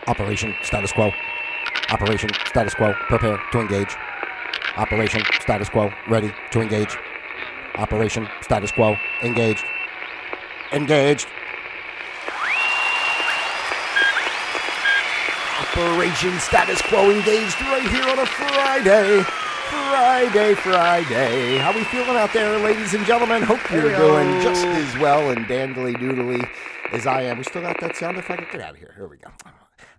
Operation status quo. Operation status quo. Prepare to engage. Operation status quo. Ready to engage. Operation status quo. Engaged. Engaged. Operation status quo engaged right here on a Friday. Friday. How we feeling out there, ladies and gentlemen? Hope you're doing just as well and dandly doodly as I am. We still got that sound effect? Get out of here. Here we go.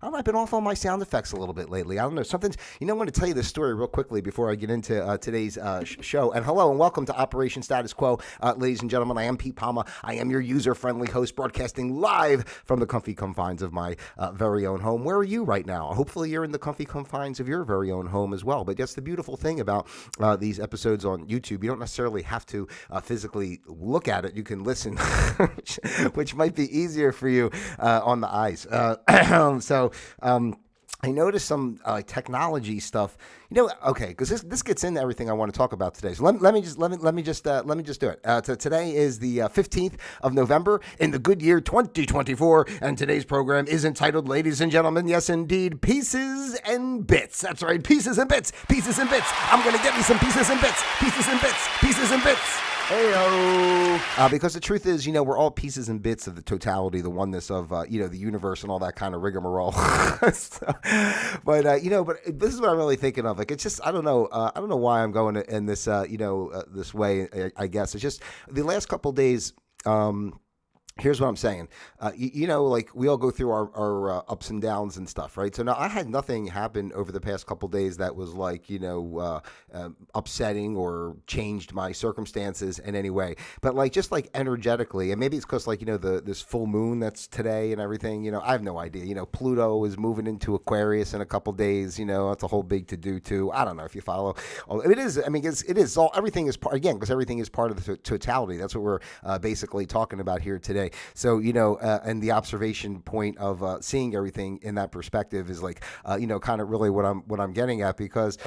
I've been off on my sound effects a little bit lately. I don't know. Something's, I want to tell you this story real quickly before I get into today's show. And hello and welcome to Operation Status Quo. Ladies and gentlemen, I am Pete Palma. I am your user-friendly host broadcasting live from the comfy confines of my very own home. Where are you right now? Hopefully you're in the comfy confines of your very own home as well. But that's the beautiful thing about these episodes on YouTube. You don't necessarily have to physically look at it. You can listen, which might be easier for you on the eyes. I noticed some technology stuff. Okay, because this gets into everything I want to talk about today. So let me just do it. So today is the 15th of November in the good year 2024, and today's program is entitled, ladies and gentlemen, yes indeed, Pieces and Bits. That's right, Pieces and Bits, Pieces and Bits. I'm gonna get me some pieces and bits, pieces and bits, pieces and bits. Heyo. Because the truth is, we're all pieces and bits of the totality, the oneness of, the universe and all that kind of rigmarole. But this is what I'm really thinking of. Like, it's just, I don't know why I'm going in this, this way, I guess. It's just the last couple of days, here's what I'm saying. Like we all go through our ups and downs and stuff, right? So now I had nothing happen over the past couple of days that was like, upsetting or changed my circumstances in any way. But like, just like energetically, and maybe it's because like, this full moon that's today and everything, I have no idea. Pluto is moving into Aquarius in a couple of days, that's a whole big to do too. I don't know if you follow. It is, it is all, everything is part, again, because everything is part of the totality. That's what we're basically talking about here today. So, and the observation point of seeing everything in that perspective is like, kind of really what I'm getting at, because,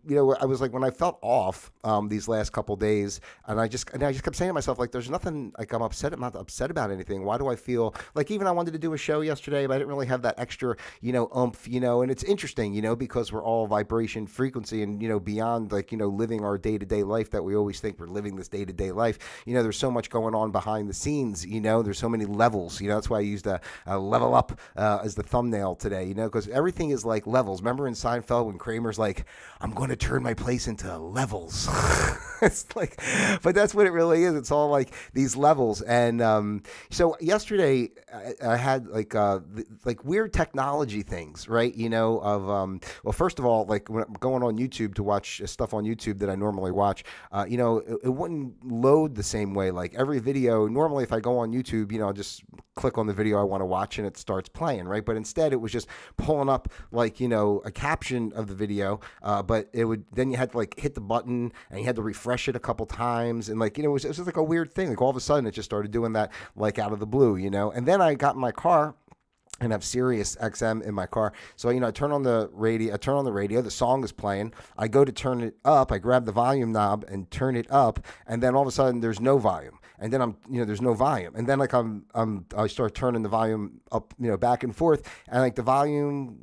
I was like, when I felt off these last couple days, and I just kept saying to myself, like, there's nothing, like, I'm not upset about anything. Why do I feel like, even I wanted to do a show yesterday, but I didn't really have that extra, oomph, and it's interesting, because we're all vibration frequency and, beyond like, living our day-to-day life that we always think we're living this day-to-day life. There's so much going on behind the scenes, there's so many levels, that's why I used a level up as the thumbnail today, because everything is like levels. Remember in Seinfeld when Kramer's like, I'm going to turn my place into levels. It's like, but that's what it really is. It's all like these levels. And so yesterday I had like weird technology things, right? Well, first of all, like when I'm going on YouTube to watch stuff on YouTube that I normally watch, it wouldn't load the same way. Like every video, normally if I go on YouTube, I'll just click on the video I want to watch and it starts playing, right? But instead it was just pulling up like, a caption of the video, but then you had to like hit the button and you had to refresh it a couple times. And like, it was just like a weird thing. Like all of a sudden it just started doing that like out of the blue, and then I got in my car and have Sirius XM in my car. So, I turn on the radio, the song is playing. I go to turn it up. I grab the volume knob and turn it up. And then all of a sudden there's no volume. And then there's no volume. And then like I start turning the volume up, back and forth. And like the volume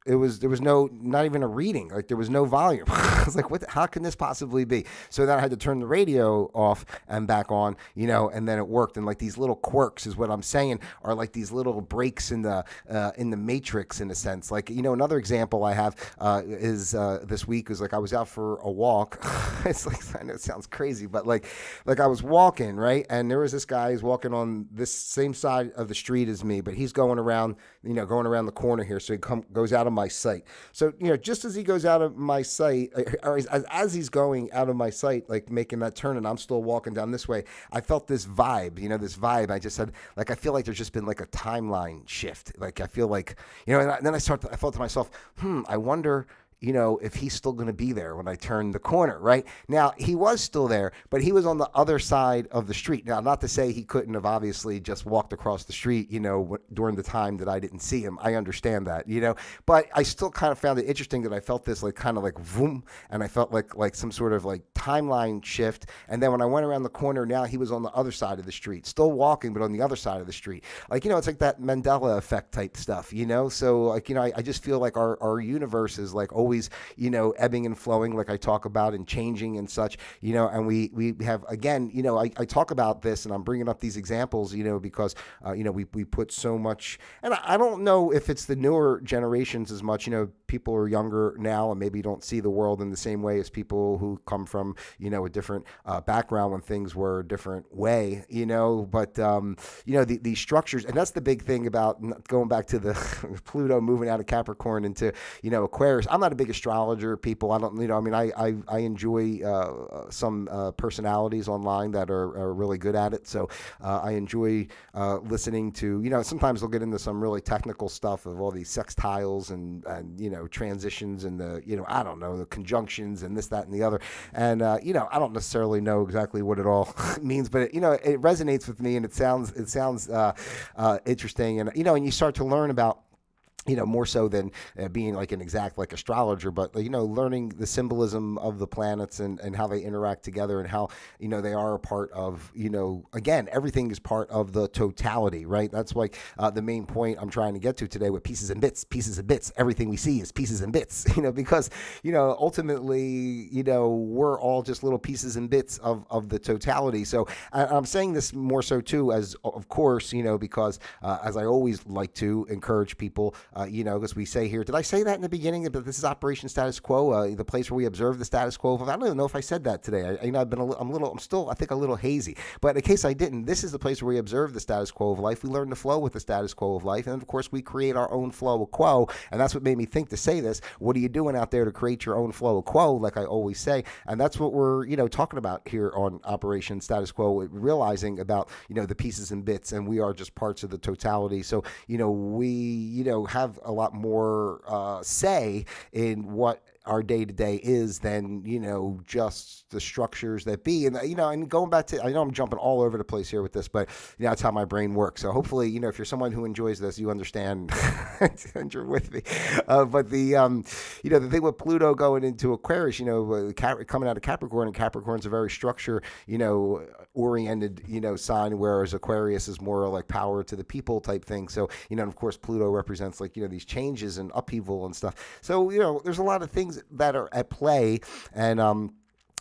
there was not even a reading. Like there was no volume. I was like, how can this possibly be? So then I had to turn the radio off and back on, and then it worked. And like these little quirks is what I'm saying are like these little breaks in the matrix in a sense. Like, another example I have is this week was like I was out for a walk. It's like, I know it sounds crazy, but like I was walking, right? And there was this guy who's walking on this same side of the street as me, but he's going around the corner here. So he goes out of my sight. So, just as he goes out of my sight, or as he's going out of my sight, like making that turn, and I'm still walking down this way, I felt this vibe, this vibe. I just said, like, I feel like there's just been like a timeline shift. Like, I feel like, and then I thought to myself, I wonder, if he's still going to be there when I turn the corner, right? Now, he was still there, but he was on the other side of the street. Now, not to say he couldn't have obviously just walked across the street, during the time that I didn't see him. I understand that, but I still kind of found it interesting that I felt this like kind of like vroom, and I felt like some sort of like timeline shift. And then when I went around the corner, now he was on the other side of the street, still walking, but on the other side of the street. Like, it's like that Mandela effect type stuff, So like, I just feel like our universe is like always, ebbing and flowing, like I talk about, and changing and such, and we have, again, I talk about this, and I'm bringing up these examples, because, we put so much, and I don't know if it's the newer generations as much, people are younger now and maybe don't see the world in the same way as people who come from, a different background when things were a different way, but, these structures, and that's the big thing about going back to the Pluto moving out of Capricorn into, Aquarius. I'm not a big astrologer, people. I don't, I enjoy some personalities online that are really good at it. So I enjoy listening to, sometimes they'll get into some really technical stuff of all these sextiles and transitions and I don't know, the conjunctions and this, that, and the other. And, I don't necessarily know exactly what it all means, but it resonates with me, and it sounds interesting. And, and you start to learn about, more so than being like an exact like astrologer, but learning the symbolism of the planets and how they interact together, and how they are a part of, again, everything is part of the totality, right? That's like the main point I'm trying to get to today with pieces and bits. Everything we see is pieces and bits, because ultimately we're all just little pieces and bits of the totality. So I'm saying this more so too, as of course, because as I always like to encourage people, because we say here, did I say that in the beginning? But this is Operation Status Quo, the place where we observe the status quo. I don't even know if I said that today. I'm still, I think, a little hazy. But in case I didn't, this is the place where we observe the status quo of life. We learn to flow with the status quo of life, and of course, we create our own flow of quo. And that's what made me think to say this. What are you doing out there to create your own flow of quo? Like I always say, and that's what we're talking about here on Operation Status Quo, realizing about the pieces and bits, and we are just parts of the totality. So we have a lot more say in what our day-to-day is than just the structures that be. And and going back to, I know I'm jumping all over the place here with this, but that's how my brain works. So hopefully if you're someone who enjoys this, you understand and you're with me. But the the thing with Pluto going into Aquarius, coming out of Capricorn, and Capricorn's a very structure oriented sign, whereas Aquarius is more like power to the people type thing. So and of course Pluto represents like these changes and upheaval and stuff. So there's a lot of things that are at play, and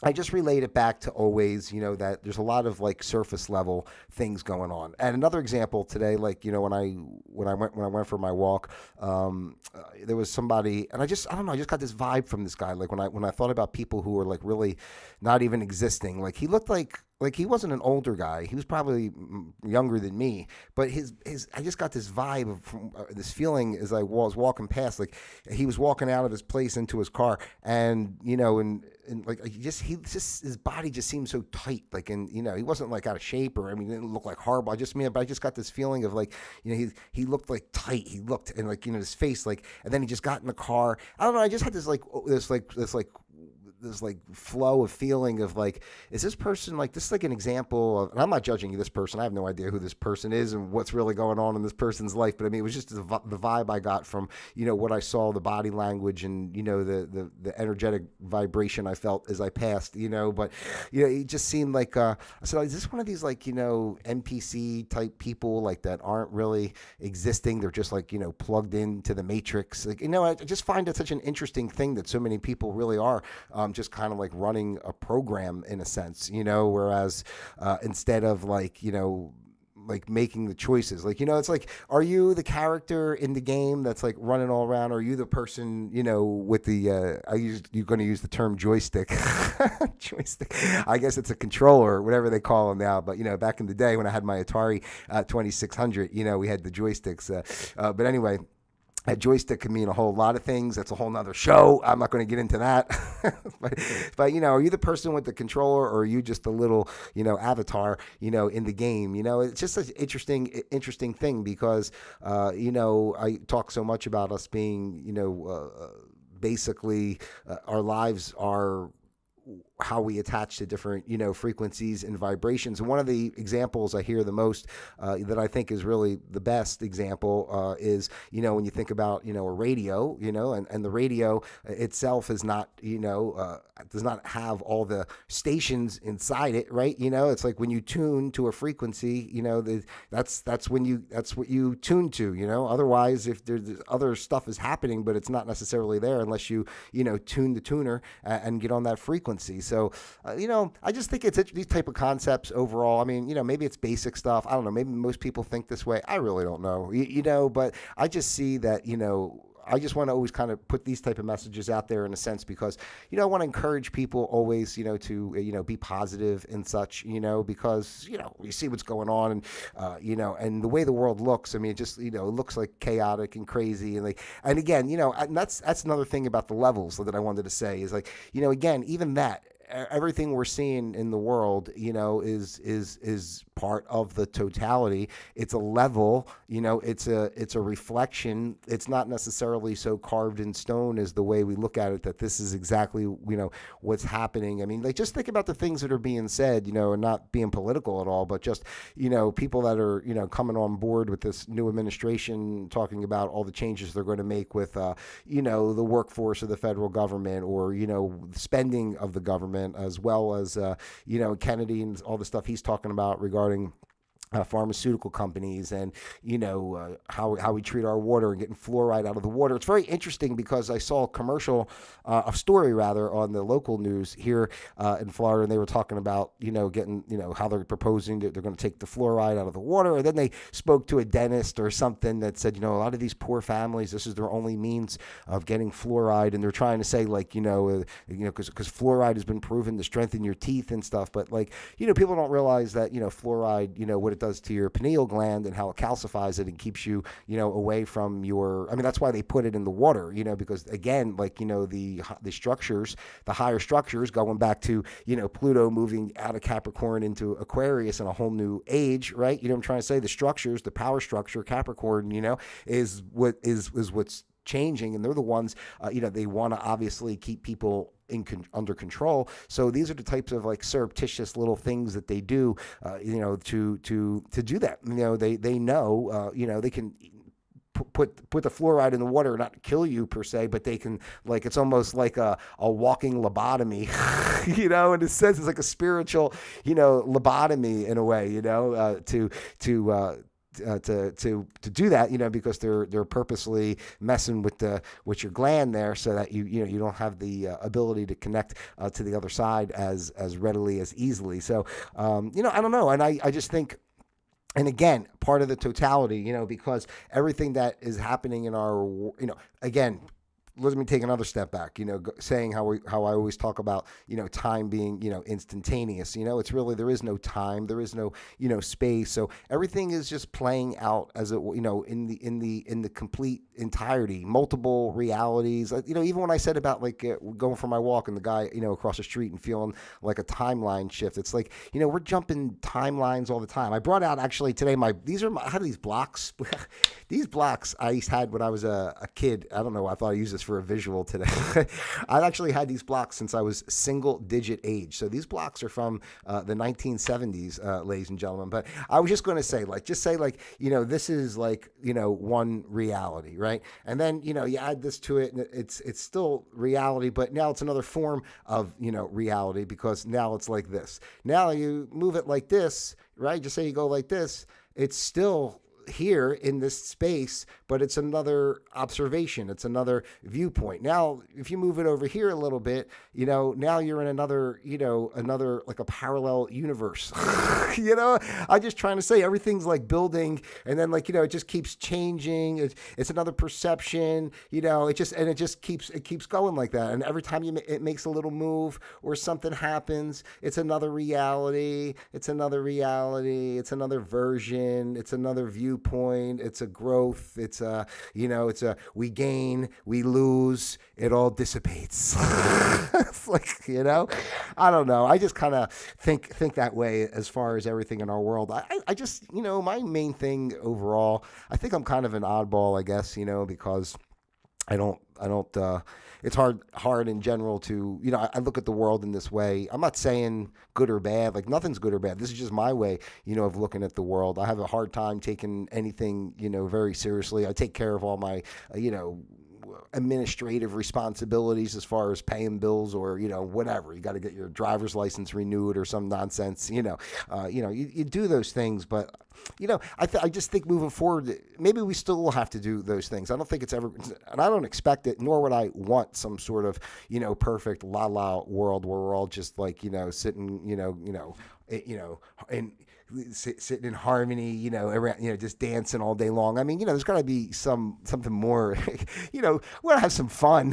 I just relate it back to always, that there's a lot of like surface level things going on. And another example today, like when I went for my walk, there was somebody, and I don't know, I just got this vibe from this guy. Like when I thought about people who were like really not even existing, like he looked like he wasn't an older guy. He was probably younger than me, but I just got this vibe of this feeling as I was walking past, like he was walking out of his place into his car, and and like his body just seemed so tight, like, and he wasn't like out of shape, or he didn't look like horrible. But I just got this feeling of like he looked like tight. He looked, and like his face, like, and then he just got in the car. I don't know. I just had this flow of feeling of like, is this person like, this is like an example of, and I'm not judging this person. I have no idea who this person is and what's really going on in this person's life. But it was just the vibe I got from, what I saw, the body language, and, the energetic vibration I felt as I passed, but, it just seemed like, I said, is this one of these like, NPC type people like that aren't really existing? They're just like, plugged into the matrix. Like, I just find it such an interesting thing that so many people really are, just kind of like running a program in a sense, whereas instead of like, like making the choices, like, it's like, are you the character in the game that's like running all around? Or are you the person, with the, you're going to use the term joystick, joystick. I guess it's a controller or whatever they call them now. But, back in the day when I had my Atari 2600, we had the joysticks. But anyway, a joystick can mean a whole lot of things. That's a whole nother show. I'm not going to get into that. but are you the person with the controller, or are you just a little, avatar, in the game? It's just an interesting thing because, I talk so much about us being, basically our lives are how we attach to different, frequencies and vibrations. And one of the examples I hear the most that I think is really the best example is, when you think about, a radio, and the radio itself is not, does not have all the stations inside it, right? It's like when you tune to a frequency, that's what you tune to, otherwise if there's other stuff is happening, but it's not necessarily there unless you, tune the tuner and get on that frequency. So, I just think it's these type of concepts overall. I mean, maybe it's basic stuff. I don't know. Maybe most people think this way. I really don't know, but I just see that, I just want to always kind of put these type of messages out there in a sense because, I want to encourage people always, to, be positive and such, because, you see what's going on and, and the way the world looks. I mean, it just, it looks like chaotic and crazy. And again, and that's another thing about the levels that I wanted to say is like, again, even that, everything we're seeing in the world, is part of the totality. It's a level, it's a reflection. It's not necessarily so carved in stone as the way we look at it, that this is exactly, what's happening. I mean, like, just think about the things that are being said, and not being political at all, but just, people that are, coming on board with this new administration, talking about all the changes they're going to make with, the workforce of the federal government or, spending of the government, as well as, Kennedy and all the stuff he's talking about regarding pharmaceutical companies and, how we treat our water and getting fluoride out of the water. It's very interesting because I saw a story rather, on the local news here in Florida, and they were talking about, getting, how they're proposing that they're going to take the fluoride out of the water. And then they spoke to a dentist or something that said, a lot of these poor families, this is their only means of getting fluoride. And they're trying to say, like, because fluoride has been proven to strengthen your teeth and stuff. But, like, people don't realize that, fluoride, what it does to your pineal gland and how it calcifies it and keeps you, away from your, I mean, that's why they put it in the water, because again, like, the structures, the higher structures, going back to, Pluto moving out of Capricorn into Aquarius in a whole new age, right? What I'm trying to say? The structures, the power structure, Capricorn, is what's changing, and they're the ones, they want to obviously keep people under control. So these are the types of like surreptitious little things that they do, to do that. They know, they can put the fluoride in the water, not kill you per se, but they can, like, it's almost like a walking lobotomy, in a sense. It's like a spiritual, lobotomy in a way, to do that, because they're purposely messing with your gland there, so that you don't have the ability to connect to the other side as readily, as easily. So I don't know, and I just think. And again, part of the totality, because everything that is happening in our, again, let me take another step back, saying how I always talk about, time being, instantaneous. It's really, there is no time, there is no, space. So everything is just playing out as it, in the complete entirety, multiple realities. Even when I said about like going for my walk and the guy, across the street and feeling like a timeline shift, it's like, we're jumping timelines all the time. I brought out actually today I have these blocks. These blocks I had when I was a kid. I don't know. I thought I used this for a visual today. I've actually had these blocks since I was single digit age. So these blocks are from the 1970s, ladies and gentlemen. But I was just going to say, this is like, one reality, right? And then, you add this to it and it's still reality, but now it's another form of, reality, because now it's like this. Now you move it like this, right? Just say you go like this. It's still here in this space, but it's another observation. It's another viewpoint. Now, if you move it over here a little bit, now you're in another like a parallel universe. I'm just trying to say everything's like building, and then it just keeps changing. It's another perception. It just keeps going like that. And every time it makes a little move or something happens, it's another reality. It's another reality. It's another version. It's another viewpoint. It's a growth. It's we gain, we lose, it all dissipates. It's like, I don't know. I just kind of think that way as far as everything in our world. I just, my main thing overall, I think I'm kind of an oddball, I guess, because I don't. It's hard in general to, I look at the world in this way. I'm not saying good or bad. Like nothing's good or bad. This is just my way, of looking at the world. I have a hard time taking anything, very seriously. I take care of all my, administrative responsibilities as far as paying bills or whatever. You got to get your driver's license renewed or some nonsense. You do those things, but I just think moving forward, maybe we still will have to do those things. I don't think it's ever, and I don't expect it, nor would I want some sort of perfect la la world where we're all just like sitting and sitting in harmony, around, just dancing all day long. I mean, there's got to be something more, we want to have some fun.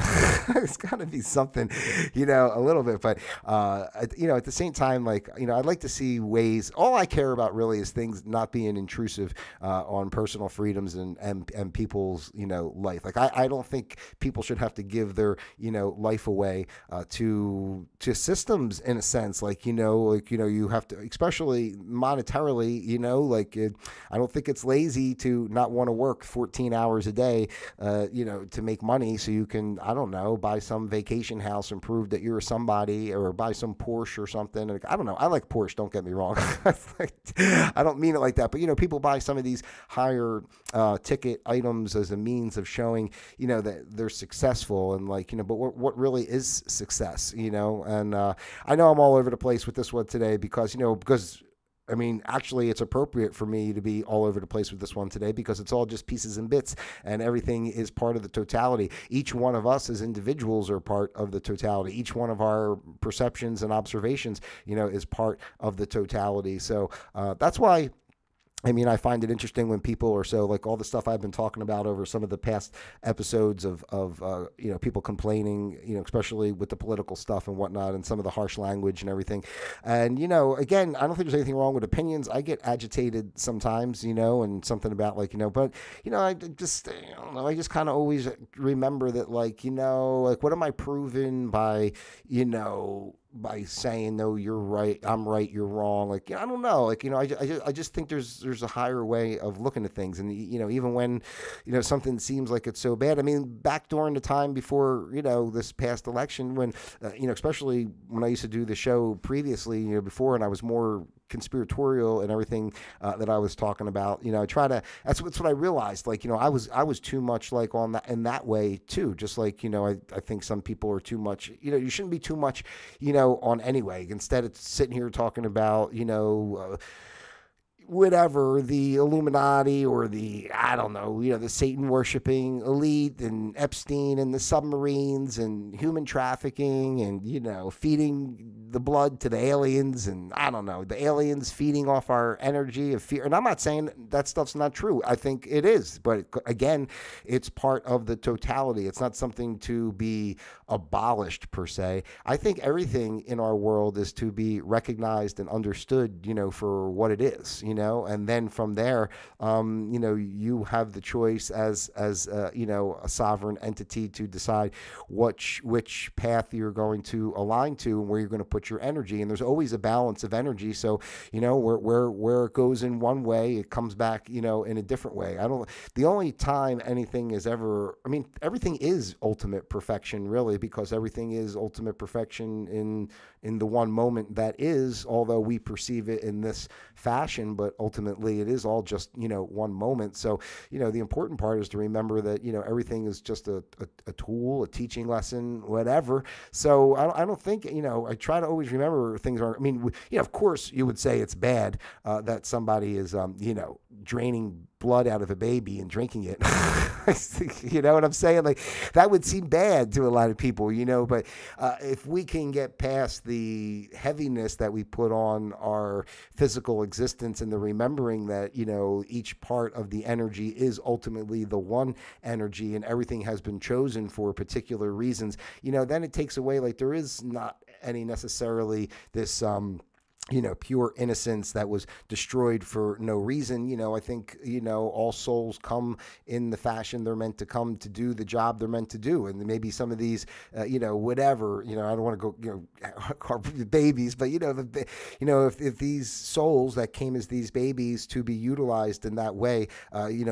There's got to be something, a little bit. But, at the same time, like, I'd like to see ways. All I care about really is things not being intrusive on personal freedoms and people's, life. Like, I don't think people should have to give their, life away to systems in a sense. Like, you have to, especially monetarily, I don't think it's lazy to not want to work 14 hours a day, to make money so you can, I don't know, buy some vacation house and prove that you're somebody, or buy some Porsche or something. Like, I don't know. I like Porsche. Don't get me wrong. I don't mean it like that, but people buy some of these higher ticket items as a means of showing, that they're successful, and but what really is success, and I know I'm all over the place with this one today because I mean, actually, it's appropriate for me to be all over the place with this one today because it's all just pieces and bits, and everything is part of the totality. Each one of us as individuals are part of the totality. Each one of our perceptions and observations, is part of the totality. So that's why. I mean, I find it interesting when people are so, like, all the stuff I've been talking about over some of the past episodes of people complaining, especially with the political stuff and whatnot, and some of the harsh language and everything. And, again, I don't think there's anything wrong with opinions. I get agitated sometimes, and something about but, I just, I don't know, I just kind of always remember that, what am I proving by saying, no, you're right, I'm right, you're wrong. I don't know. I just think there's a higher way of looking at things. And, even when, something seems like it's so bad. I mean, back during the time before, this past election when, especially when I used to do the show previously, before, and I was more conspiratorial and everything that I was talking about, that's what I realized. I was too much on that in that way too. Just I think some people are too much, you shouldn't be too much, on anyway. Instead of sitting here talking about, whatever, the Illuminati or the, I don't know, the Satan worshiping elite and Epstein and the submarines and human trafficking and, feeding the blood to the aliens and I don't know, the aliens feeding off our energy of fear. And I'm not saying that stuff's not true. I think it is. But again, it's part of the totality. It's not something to be abolished per se. I think everything in our world is to be recognized and understood, for what it is, and then from there, you have the choice as a sovereign entity to decide which path you're going to align to and where you're going to put your energy. And there's always a balance of energy. So, where it goes in one way, it comes back, in a different way. The only time anything is ever, I mean, everything is ultimate perfection, really, because everything is ultimate perfection in the one moment that is, although we perceive it in this fashion, but ultimately it is all just, one moment. So, the important part is to remember that, everything is just a tool, a teaching lesson, whatever. So I don't think, I try to always remember things are, I mean, of course you would say it's bad that somebody is, draining blood out of a baby and drinking it. You know what I'm saying? That would seem bad to a lot of people, but if we can get past the heaviness that we put on our physical existence and the remembering that, each part of the energy is ultimately the one energy and everything has been chosen for particular reasons, then it takes away, there is not any necessarily this, pure innocence that was destroyed for no reason. I think, all souls come in the fashion they're meant to come to do the job they're meant to do. And maybe some of these, whatever, I don't want to go, babies, but, if these souls that came as these babies to be utilized in that way,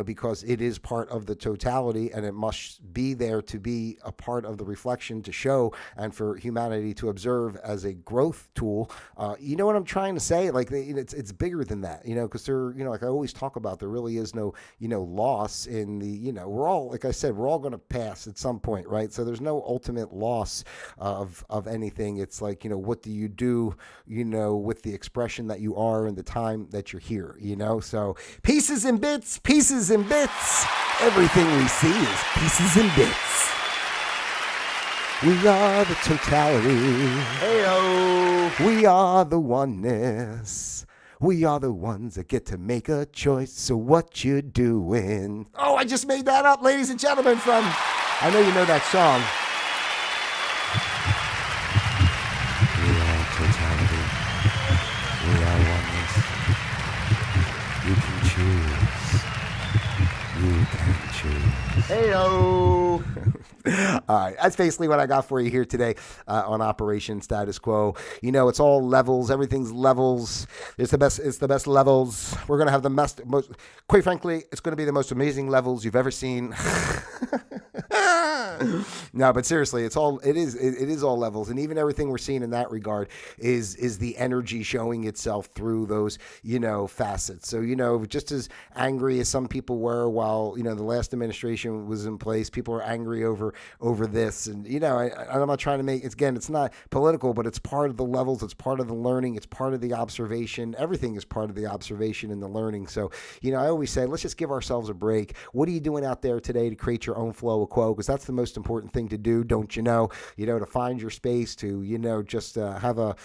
because it is part of the totality and it must be there to be a part of the reflection to show and for humanity to observe as a growth tool. You know what I'm trying to say? Like, it's bigger than that, because there, like I always talk about, there really is no, loss in the, we're all, like I said, we're all going to pass at some point, right? So there's no ultimate loss of anything. It's like, what do you do, with the expression that you are and the time that you're here, So pieces and bits, pieces and bits. Everything we see is pieces and bits. We are the totality. Heyo. We are the oneness. We are the ones that get to make a choice. So what you doing? Oh, I just made that up, ladies and gentlemen, from, I know you know that song. We are totality. We are oneness. You can choose. Heyo. All right, that's basically what I got for you here today on Operation Status Quo. It's all levels. Everything's levels. It's the best levels. We're gonna have the most. Quite frankly, it's gonna be the most amazing levels you've ever seen. No, but seriously, it is all levels, and even everything we're seeing in that regard is the energy showing itself through those facets. So just as angry as some people were while the last administration was in place, people are angry over this, and I'm not trying to make it's not political, but it's part of the levels, it's part of the learning, it's part of the observation. Everything is part of the observation and the learning. So I always say, let's just give ourselves a break. What are you doing out there today to create your own flow of quo? Because that's the most important thing to do, don't you know? To find your space, to just have a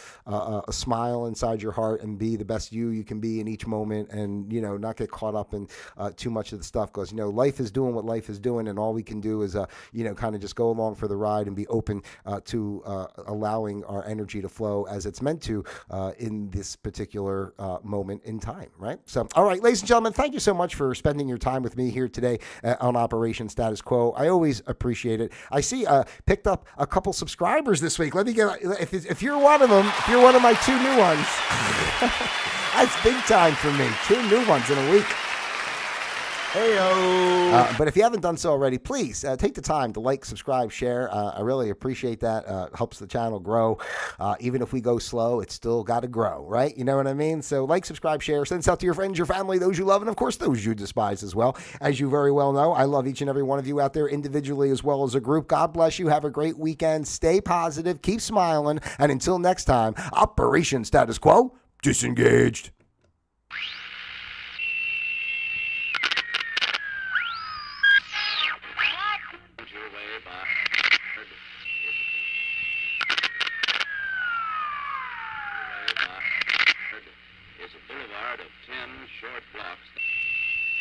smile inside your heart and be the best you can be in each moment, and not get caught up in too much of the stuff, because life is doing what life is doing, and all we can do is kind of just go along for the ride and be open to allowing our energy to flow as it's meant to in this particular moment in time, right? So, all right, ladies and gentlemen, thank you so much for spending your time with me here today on Operation Status Quo. I always appreciate it. I see picked up a couple subscribers this week. Let me get, if you're one of them, if you're one of my 2 new ones, that's big time for me. 2 new ones in a week. Heyo. But if you haven't done so already, please take the time to like, subscribe, share. I really appreciate that. Helps the channel grow. Even if we go slow, it's still got to grow, right? You know what I mean? So like, subscribe, share. Send this out to your friends, your family, those you love, and of course, those you despise as well. As you very well know, I love each and every one of you out there individually as well as a group. God bless you. Have a great weekend. Stay positive. Keep smiling. And until next time, Operation Status Quo disengaged.